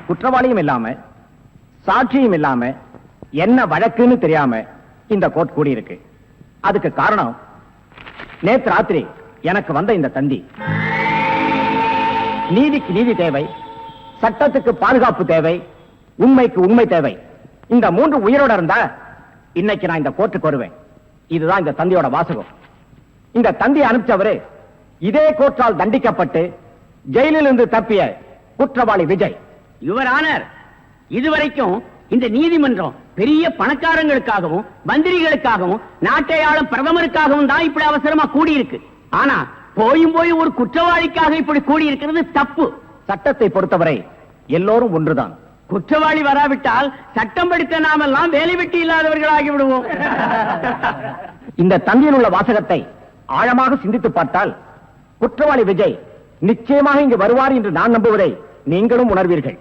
குற்றவாளியும் இல்லாம சாட்சியும் இல்லாம என்ன வழக்குன்னு தெரியாம இந்த கோர்ட் கூடி இருக்கு. அதுக்கு காரணம் நேற்று ராத்திரி எனக்கு வந்த இந்த தந்தி. நீதிக்கு நீதி தேவை, சட்டத்துக்கு பாதுகாப்பு தேவை, உண்மைக்கு உண்மை தேவை. இந்த 3 உயிரோட இருந்தா இன்னைக்கு நான் இந்த கோர்ட்டுக்கு வருவேன். இதுதான் இந்த தந்தியோட வாசகம். இந்த தந்தி அனுப்பிச்சவரு இதே கோர்ட்டால் தண்டிக்கப்பட்டு ஜெயிலில் இருந்து தப்பிய குற்றவாளி விஜய். யுவர் ஆனர், இதுவரைக்கும் இந்த நீதிமன்றம் பெரிய பணக்காரங்களுக்காகவும் மந்திரிகளுக்காகவும் நாட்டை ஆளும் பிரதமருக்காகவும் தான் இப்படி அவசரமா கூடியிருக்கு. ஆனா போய் ஒரு குற்றவாளிக்காக இப்படி கூடியிருக்கிறது தப்பு. சட்டத்தை பொறுத்தவரை எல்லோரும் ஒன்றுதான். குற்றவாளி வராவிட்டால் சட்டம் படித்த நாமெல்லாம் வேலை வெட்டி இல்லாதவர்களாகி விடுவோம். இந்த தந்தியில் உள்ள வாசகத்தை ஆழமாக சிந்தித்து பார்த்தால் குற்றவாளி விஜய் நிச்சயமாக இங்கு வருவார் என்று நான் நம்புவதை நீங்களும் உணர்வீர்கள்.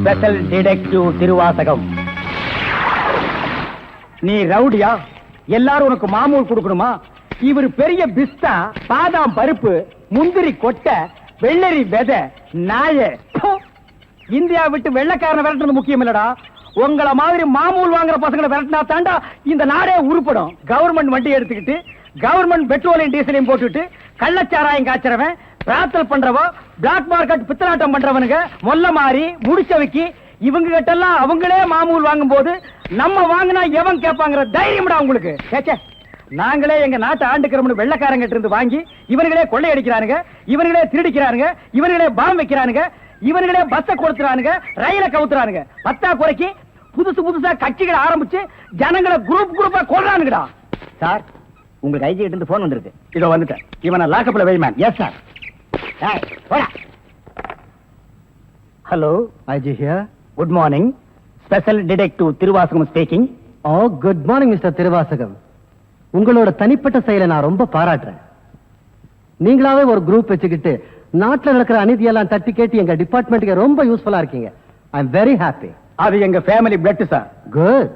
Special detective Thiruvasagam. நீ ரவுடியா? எல்லாரும் உனக்கு மாமூல் கொடுக்கணுமா? இவர் பெரிய பிஸ்தா, பாதாம் பருப்பு, முந்திரி கொட்டை, வெள்ளரி விதை, நாய. இந்தியா விட்டு வெள்ளைக்காரனை விரட்டுறது முக்கியம் இல்லடா. உங்களை மாதிரி மாமூல் வாங்குற பசங்களை விரட்டினா தாண்டா இந்த நாடே உருப்படும். கவர்மெண்ட் வண்டி எடுத்துக்கிட்டு கவர்மெண்ட் பெட்ரோலையும் டீசலையும் போட்டுட்டு கள்ளச்சாராயம் காய்ச்சறவன், பிரார்த்தல் பண்றவோ, பிளாக் மார்க்கெட் பித்தலாட்டம் பண்றவனுங்க, மொல்ல மாறி முடிச்சவைக்கு இவங்க கிட்ட எல்லாம் அவங்களே மாமூல் வாங்கும் போது நம்ம வாங்கினா எவன் கேட்பாங்கிற தைரியம்டா உங்களுக்கு. நாங்களே எங்க நாட்டை ஆண்டுக்கிறோம்னு வெள்ளைக்காரங்க இருந்து வாங்கி இவனுங்களே கொள்ளையடிக்கிறானுங்க, இவனுங்களே திருடிக்கிறானுங்க, இவனுங்களே பாம் வைக்கிறானுங்க, இவனுங்களே பஸ்ஸை கொடுத்துறானுங்க, ரயில கவுத்துறானுங்க. பத்தா குறைக்கு புதுசா கட்சிகளை ஆரம்பிச்சு ஜனங்களை குரூப்பா கொள்றானுங்கடா. சார், உங்களுக்கு ஐஜி கிட்ட இருந்து போன் வந்திருக்கு. இதோ வந்துட்டேன். இவனை லாக்கப்ல வை man. Yes sir. Hello, IG here. Good morning. Special detective Thiruvasagam speaking. Oh good morning mister Thiruvasagam. உங்களோட தனிப்பட்ட செயலை நான் ரொம்ப பாராட்டுறேன். நீங்களாவே ஒரு குரூப் வச்சுக்கிட்டு நாட்டுல நடக்கிற அநீதியெல்லாம் தட்டி கேட்டு எங்க டிபார்ட்மெண்ட்டுக்கு ரொம்ப யூஸ்ஃபுல்லா இருக்கீங்க. I am very happy. அது எங்க ஃபேமிலி பிளட் சார். குட்.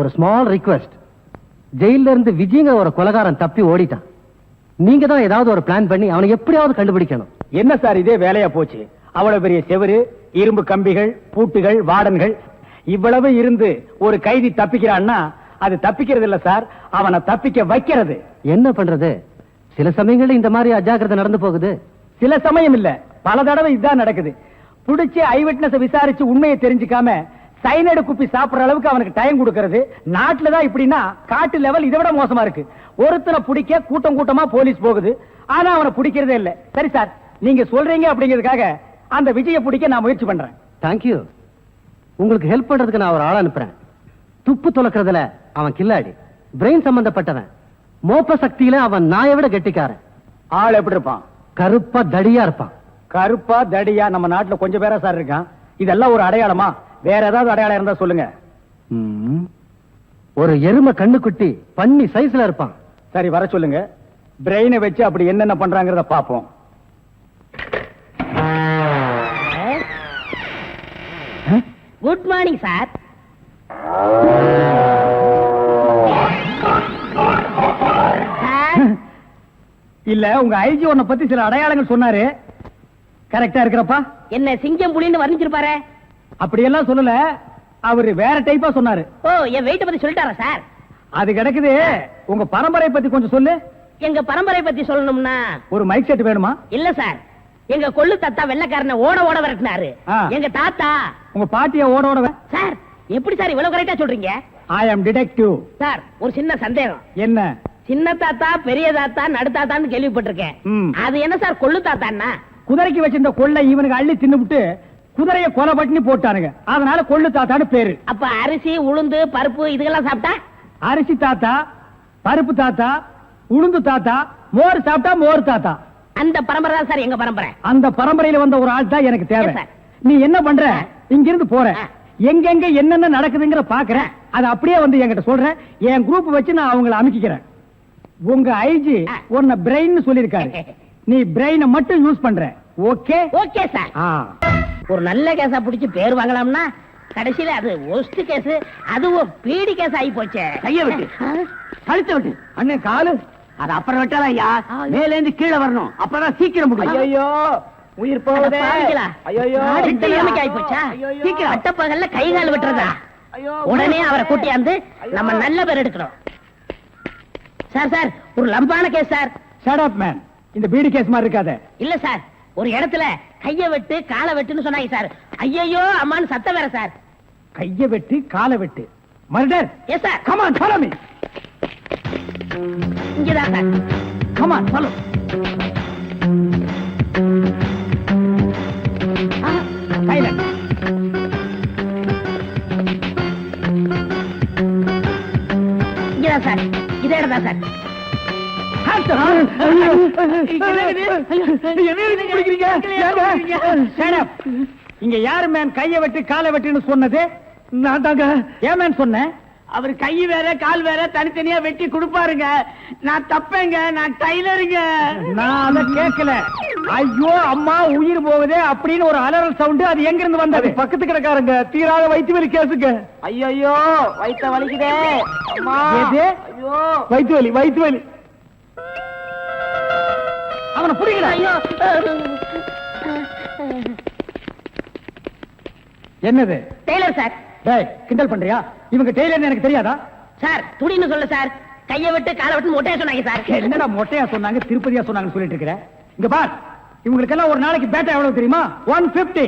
ஒரு ஸ்மால் ரிக்வெஸ்ட். ஜெயில இருந்து விஜயங்க ஒரு கொலைகாரன் தப்பி ஓடிட்டான். நீங்க தான் ஏதாவது ஒரு பிளான் பண்ணி அவனை எப்படியாவது கண்டுபிடிக்கணும். என்ன சார் இதே வேலையா போச்சு? அவ்வளவு பெரிய செவரு, இரும்பு கம்பிகள், பூட்டுகள், வார்டன்கள் இவ்வளவு இருந்து ஒரு கைதி தப்பிக்கிறான்னா அது தப்பிக்கிறது இல்ல சார், அவனை தப்பிக்க வைக்கிறது. என்ன பண்றது? சில சமயங்கள்ல இந்த மாதிரி அஜாக்கிரதை நடந்து போகுது. சில சமயம் இல்ல, பல தடவை இதுதான் நடக்குது. புடிச்சு ஐ விட்னஸ் விசாரிச்சு உண்மையை தெரிஞ்சுக்காம சைனடு குப்பி சாப்பிடுற அளவுக்கு அவனுக்கு டைம் கொடுக்கறது. நாட்டுல தான் இப்படின்னா காட்டு லெவல் இதை விட மோசமா இருக்கு. ஒருத்தனை பிடிக்க கூட்டம் கூட்டமா போலீஸ் போகுது, ஆனா அவனை பிடிக்கிறதே இல்ல. சரி சார், நீங்க சொல்றீங்க அப்படிங்கிறதுக்காக அந்த விஜயை பிடிக்க நான் முயற்சி பண்றேன். தேங்க்யூ. உங்களுக்கு ஹெல்ப் பண்றதுக்கு நான் ஒரு ஆள் அனுப்புறேன். துப்பு துலக்கிறதுல அவன் கில்லாடி, பிரெயின் சம்பந்தப்பட்டவன். மோப்ப சக்தியில அவன் நாயை விட கெட்டிக்காரன். ஆள் எப்படி இருப்பான்? கருப்பா தடியா இருப்பான். கருப்பா தடியா நம்ம நாட்டுல கொஞ்சம் பேரா சார் இருக்கான். இதெல்லாம் ஒரு அடையாளமா? வேற ஏதாவது அடையாளம் இருந்தா சொல்லுங்க. ஒரு எருமை கண்ணுக்குட்டி பன்னி சைஸ்ல இருப்பான். சரி, வர சொல்லுங்க. பிரெயினை வச்சு அப்படி என்னென்ன பண்றாங்கறத பாப்போம். Good morning sir. இல்ல, உங்க ஐஜி உன்னை பத்தி சில அடையாளங்கள் சொன்னாரு. கரெக்டா இருக்கிறப்பா? என்ன சிங்கம் புலின்னு வர்ணிச்சிருப்பாரு? அப்படி எல்லாம் சொல்லல, அவரு வேற டைப்பா சொன்னாரு. ஓ, என் வெயிட்ட பத்தி சொல்லிட்டாரா சார்? அது கிடக்குது. உங்க பரம்பரை பத்தி கொஞ்சம் சொல்லு. எங்க பரம்பரை பத்தி சொல்லணும்னா ஒரு மைக் செட் வேணுமா? இல்ல சார், எங்க கொள்ளு தாத்தா வெள்ளக்காரனை ஓட ஓட விரட்டினாரு. எங்க தாத்தா. உங்க பாட்டிய ஓட ஓட சார், எப்படி சார் இவ்வளவு கரெக்டா சொல்றீங்க? ஐ அம் டிடெக்டிவ். சார், ஒரு சின்ன சந்தேகம். என்ன? சின்ன தாத்தா, பெரிய தாத்தா, நடு தாத்தான்னு கேள்விப்பட்டிருக்கேன். அது என்ன சார் கொள்ளு தாத்தான்னா? குதிரைக்கு வச்சிருந்த கொள்ளை இவனுக்கு அள்ளி தின்னுபிட்டு குதிரைய கொலை பண்ணி போட்டானுங்க, அதனால கொள்ளு தாத்தான்னு பேரு. அப்ப அரிசி, உளுந்து, பருப்பு இதுக்கெல்லாம் சாப்பிட்டா? அரிசி தாத்தா, பருப்பு தாத்தா, உளுந்து தாத்தா, மோர் சாப்பிட்டா மோர் தாத்தா. அந்த பரம்பரை தான் சார் எங்க பரம்பரை. அந்த பரம்பரையில வந்த ஒரு ஆள் தான் எனக்கு தேவை. Yes, sir. நீ என்ன பண்ற? இங்கிருந்து போற, எங்கெங்க என்னென்ன நடக்குதுங்கிற பாக்குறேன். அது அப்படியே வந்து என்கிட்ட சொல்றேன். என் குரூப் வச்சு நான் அவங்களை அமைக்கிறேன். உங்க ஐஜி உன்னை பிரெயின் சொல்லிருக்காரு. நீ பிரெயினை மட்டும் யூஸ் பண்ற. ஓகே? Okay sir. ஒரு நல்ல கேஸா பிடிச்சு பேர் வாங்கலாம்னா கடைசியில அது ஒஸ்ட் கேஸ், அதுவும் பீடி கேஸ் ஆகி போச்சே. கைய விட்டு, கழுத்த விட்டு. அண்ணன் காலு அது அப்புறம் விட்டாதான் ஐயா, மேல இருந்து கீழே வரணும், அப்பதான் சீக்கிரம் முடியும். ஐயோ, உயிர் போகுதே. ஐயோ, இந்த நிலைமைக்கு ஆகி போச்சா? சீக்கிரம் அட்டப்பகல்ல கை கால் விட்டுறதா? உடனே அவரை கூட்டியாந்து நம்ம நல்ல பேர் எடுக்கணும். சார் சார், ஒரு லம்பான case sir. Shut up man. இந்த பீடி கேஸ் மாதிரி இருக்காத. இல்ல சார், ஒரு இடத்துல கைய வெட்டு காலை வெட்டுன்னு சொன்னாங்க சார். ஐயோ அம்மான்னு சத்தம் வேற சார். கைய வெட்டு காலை வெட்டு, murder. Yes sir. Come on, follow me. இங்கதான் sir. Come on, follow. Silent. இங்கதான் சார், இதே இடம் தான் சார். இங்க யாரு மேன் கைய வெட்டு காலை வெட்டுன்னு சொன்னது? நான் தாங்க. ஏன் மேன் சொன்னேன்? அவர் கை வேற கால் வேற தனித்தனியா வெட்டி கொடுப்பாருங்க. நான் தப்பேங்க, நான் டைலருங்க. நான் அத கேட்கல. ஐயோ அம்மா உயிர் போகுதே அப்படின்னு ஒரு அலறல் சவுண்ட். அது எங்க இருந்து வந்தது? பக்கத்து கிடக்காரங்க தீராத வயிற்று வலி கேசுங்க. ஐயோ வயித்த வலிக்குதே. ஐயோ வயிற்று வலி, வயிற்று வலி. அவனை புடிக்கல. ஐயோ என்னது? Tailor sir. டேய், கிண்டல் பண்றியா? இவங்க டெய்லர்னு எனக்கு தெரியாதா? சார், துணின்னு சொல்ல சார். கைய விட்டு காலை விட்டு மொட்டையா சொன்னாங்க சார். என்னடா மொட்டையா சொன்னாங்க, திருப்பதியா சொன்னாங்கன்னு சொல்லிட்டு இருக்கிற? இங்க பார், இவங்களுக்கெல்லாம் ஒரு நாளைக்கு பேட்டா எவ்வளவு தெரியுமா? 150.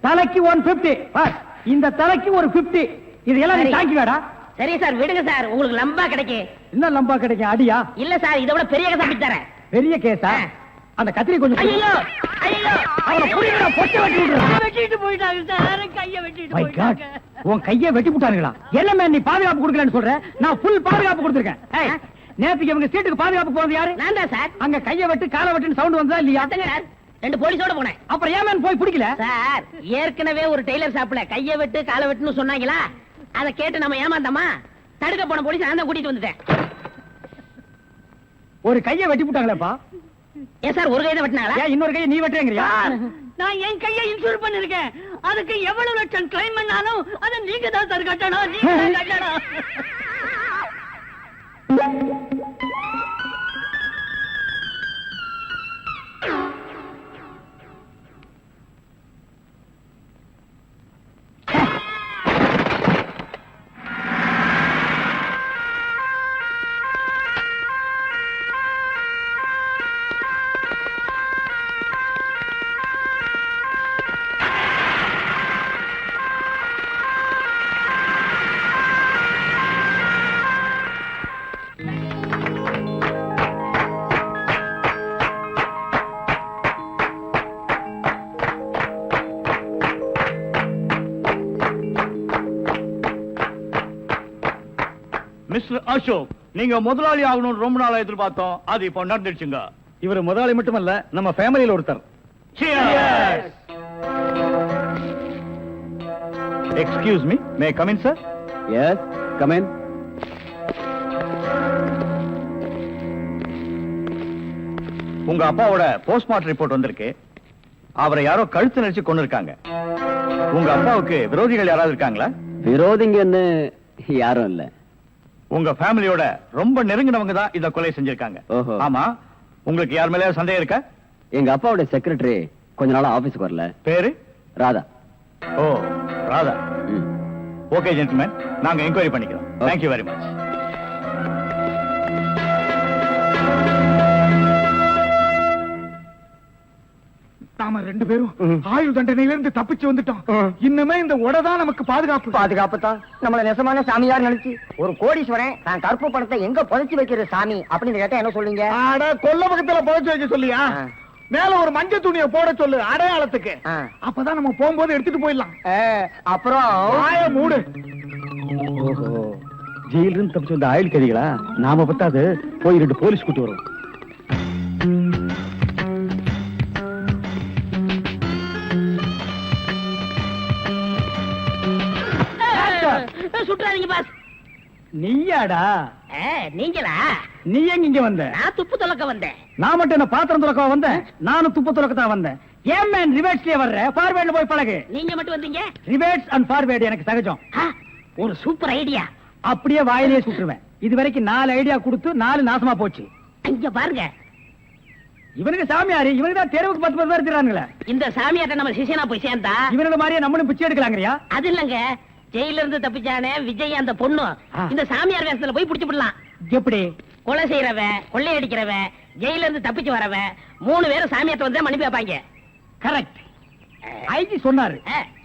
தலைக்கு 150. பார், இந்த தலைக்கு ஒரு 50. இதெல்லாம் நீ தாங்கி வேடா. சரி சார், விடுங்க சார், உங்களுக்கு லம்பா கிடைக்கும். என்ன லம்பா கிடைக்கும்? அடியா? இல்ல சார், இதை விட பெரிய கதை தரேன். பெரிய கேஸா? அந்த கத்திரி கொஞ்சம் ஐயோ ஐயோ, அவனை புடிங்கடா, பொட்டை வெட்டி விடுறேன். வெட்டிட்டு போயிட்டாங்க சார், கைய வெட்டிட்டு My God, போயிட்டாங்க. உன் கையை வெட்டி விட்டானுங்களா? என்ன மேன் நீ பாதுகாப்பு கொடுக்கலன்னு சொல்ற? நான் ஃபுல் பாதுகாப்பு கொடுத்திருக்கேன். ஏய், நேத்துக்கு இவங்க சீட்டுக்கு பாதுகாப்பு போறது யாரு? நான் தான் சார். அங்க கையை வெட்டு காலை வெட்டுன்னு சவுண்ட் வந்ததா இல்லையா? அத்தங்க சார், 2 போலீஸோட போனேன். அப்புறம் ஏன் மேன் போய் பிடிக்கல? சார், ஏற்கனவே ஒரு டெய்லர் ஷாப்ல கைய வெட்டு காலை வெட்டுன்னு சொன்னாங்களா? அத கேட்டு நம்ம ஏமாந்தோமா? தடுக்க போன போலீஸ் நான் தான் கூட்டிட்டு வந்துட்டேன். ஒரு கையை வெட்டி போட்டாங்களேப்பா. ஏன் சார் ஒரு கையை வெட்டினாங்களா? ஏன் இன்னொரு கையை நீ வெட்டுறேங்கறியா? நான் என் கையை இன்சூர் பண்ணிருக்கேன். அதுக்கு எவ்வளவு லட்சம் கிளைம் பண்ணாலும் அதை நீங்க தான் சார் கட்டணும். நீங்க தான் கட்டணும். மிஸ்டர் அசோக், நீங்க முதலாளி ஆகணும்னு ரொம்ப நாளா எதிர்பார்த்தோம். அது இப்போ நடந்துடுச்சுங்க. இவர் முதலாளி மட்டுமல்ல, நம்ம ஃபேமிலியில ஒருத்தர். Excuse me, may come in sir? Yes, come in. உங்க அப்பாவோட போஸ்ட்மார்ட்டம் ரிப்போர்ட் வந்திருக்கு. அவரை யாரோ கழுத்து நெரிச்சு கொண்டு இருக்காங்க. உங்க அப்பாவுக்கு விரோதிகள் யாராவது இருக்காங்களா? விரோதிங்கன்னு யாரும் இல்ல. உங்க ஃபேமிலியோட ரொம்ப நெருங்கினவங்க தான் இத கொலை செஞ்சிருக்காங்க. ஓஹோ. ஆமா, உங்களுக்கு யார் மேல சந்தேகம் இருக்கா? எங்க அப்பாவோட செக்ரட்டரி கொஞ்ச நாளா ஆபீஸ்க்கு வரல. பேரு? ராதா. ஓ, ராதா. ஓகே ஜென்டில்மேன், நாங்க என்கொயரி பண்ணிக்கிறோம். Thank you very much. நாம ரெண்டு பேரும் ஆயுள் தண்டனையில இருந்து தப்பிச்சு வந்துட்டோம். இன்னுமே இந்த உடதான் நமக்கு பாதுகாப்பு. பாதுகாப்பு தான் நம்மள நெசமான சாமியார் நினைச்சு ஒரு கோடீஸ்வரன் தான் கருப்பு பணத்தை எங்க புதைச்சு வைக்கிற சாமி அப்படின்னு கேட்டா என்ன சொல்லுங்க? அட, கொல்ல பக்கத்துல புதைச்சு வைக்க சொல்லியா? மேல ஒரு மஞ்சள் துணியை போட சொல்லு அடையாளத்துக்கு. அப்பதான் நம்ம போகும்போது எடுத்துட்டு போயிடலாம். அப்புறம் ஆய மூடு. ஓஹோ, ஜெயில இருந்து தப்பிச்சு வந்த ஆயுள் கைதிகளா? நாம பத்தாது, போய் 2 போலீஸ் கூட்டு வரும். சுற்றாதீங்க பாஸ். நீயாடா? நீங்களா? நீ எங்க இங்க வந்த? நான் துப்பு துலக்க வந்தேன். நான் மட்டும் என்ன பாத்திரம் துலக்க வந்தேன்? நானும் துப்பு துலக்கத்தான் வந்தேன். ஏன் மேன் ரிவர்ஸ்லயே வர்ற? ஃபார்வேர்ட்ல போய் பழகு. நீங்க மட்டும் வந்தீங்க? ரிவர்ஸ் அண்ட் ஃபார்வேர்ட் எனக்கு சகஜம். ஒரு சூப்பர் ஐடியா. அப்படியே வாயிலே சுட்டுருவேன். இது வரைக்கும் 4 ஐடியா கொடுத்து 4 நாசமா போச்சு. இங்க பாருங்க, இவனுக்கு சாமியாரு, இவனுக்கு தான் தெருவுக்கு 10 பேர் இருக்கிறானுங்களே. இந்த சாமியார்ட்ட நம்ம சிஷியனா போய் சேர்ந்தா இவனோட மாதிரியே நம்மளும் பிச்சை எடுக்கலாங்கறியா? அது இல்லங்க, ஜெயில இருந்து தப்பிச்சானே விஜய் அந்த பொண்ணு இந்த சாமியார் வேஷத்துல போய் புடிச்சு விடலாம். எப்படி? கொலை செய்யறவன், கொள்ளையடிக்கிறவன், ஜெயில இருந்து தப்பிச்சு வரவன் 3 பேரும் சாமியார்ட்ட வந்து மன்னிப்பு வைப்பாங்க. கரெக்ட். ஐஜி சொன்னாரு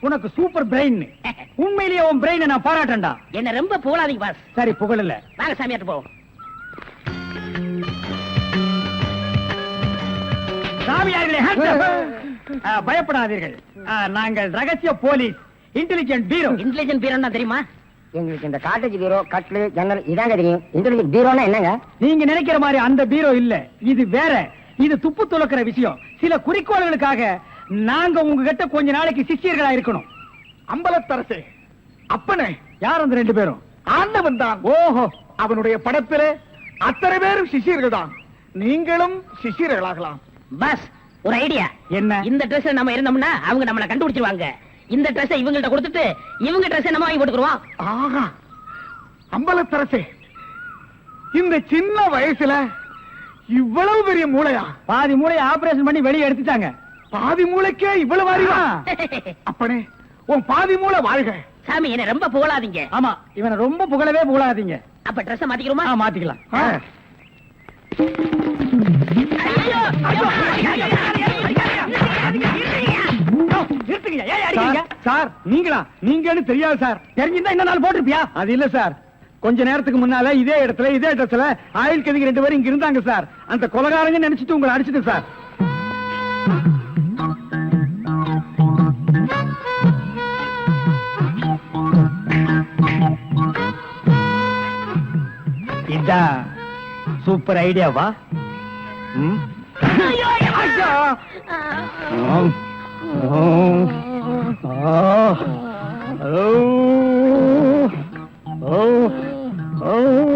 உனக்கு சூப்பர் பிரெயின். உண்மையிலேயே உன் பிரெயினை நான் பாராட்டேன்டா. என்ன ரொம்ப புகழாதீங்க பாஸ். சரி, புகழல. வாங்க சாமியார்ட்ட போவோம். சாமியார்களே, பயப்படாதீர்கள். நாங்கள் ரகசிய போலீஸ், இன்டெலிஜென்ட் பீரோ. இன்டெலிஜென்ட் பீரோன்னா தெரியுமா? எங்களுக்கு இந்த காட்டேஜ் பீரோ, கட்லு, ஜன்னல் இதாங்க தெரியும். இன்டெலிஜென்ட் பீரோனா என்னங்க? நீங்க நினைக்கிற மாதிரி அந்த பீரோ இல்ல, இது வேற. இது துப்பு துலக்கிற விஷயம். சில குறிக்கோள்களுக்காக நாங்க உங்ககிட்ட கொஞ்ச நாளைக்கு சிஷ்யர்களா இருக்கணும். அம்பலத்தரசே, அப்பனே, யார் அந்த 2 பேரும்? ஆண்டவன் தான். ஓஹோ, அவனுடைய படத்திலே அத்தனை பேரும் சிஷ்யர்கள் தான். நீங்களும் சிஷ்யர்களாகலாம். பாஸ், ஒரு ஐடியா. என்ன? இந்த Dress நம்ம இருந்தோம்னா அவங்க நம்மள கண்டுபிடிச்சிருவாங்க. இந்த Dress இவங்கள்ட்ட கொடுத்துட்டு இவங்க Dress நம்ம வாங்கி போட்டுக்குறோம். ஆஹா, அம்பலத்தரசே, இந்த சின்ன வயசுல இவ்வளவு பெரிய மூளையா? பாதி மூளையை ஆபரேஷன் பண்ணி வெளியே எடுத்துட்டாங்க. பாதி மூளைக்கே இவ்வளவு அறிவா? அப்பனே, உன் பாதி மூளை வாழ்க. சாமி, என்ன ரொம்ப புகழாதீங்க. ஆமா, இவனை ரொம்ப புகழவே புகழாதீங்க. அப்ப Dress மாத்திக்கிறோமா? மாத்திக்கலாம். சார், நீங்களா? நீங்கன்னு தெரியாது சார். தெரிஞ்சிருந்தா இந்த நாள் போட்டிருப்பியா? அது இல்ல சார், கொஞ்ச நேரத்துக்கு முன்னால இதே இடத்துல இதே இடத்துல ஆயுள் கைதிகள் 2 பேரும் இங்க இருந்தாங்க சார். அந்த கொலைகாரங்க நினைச்சிட்டு உங்களை அடிச்சிட்டு சார். இதான் சூப்பர் ஐடியாவா? ஓ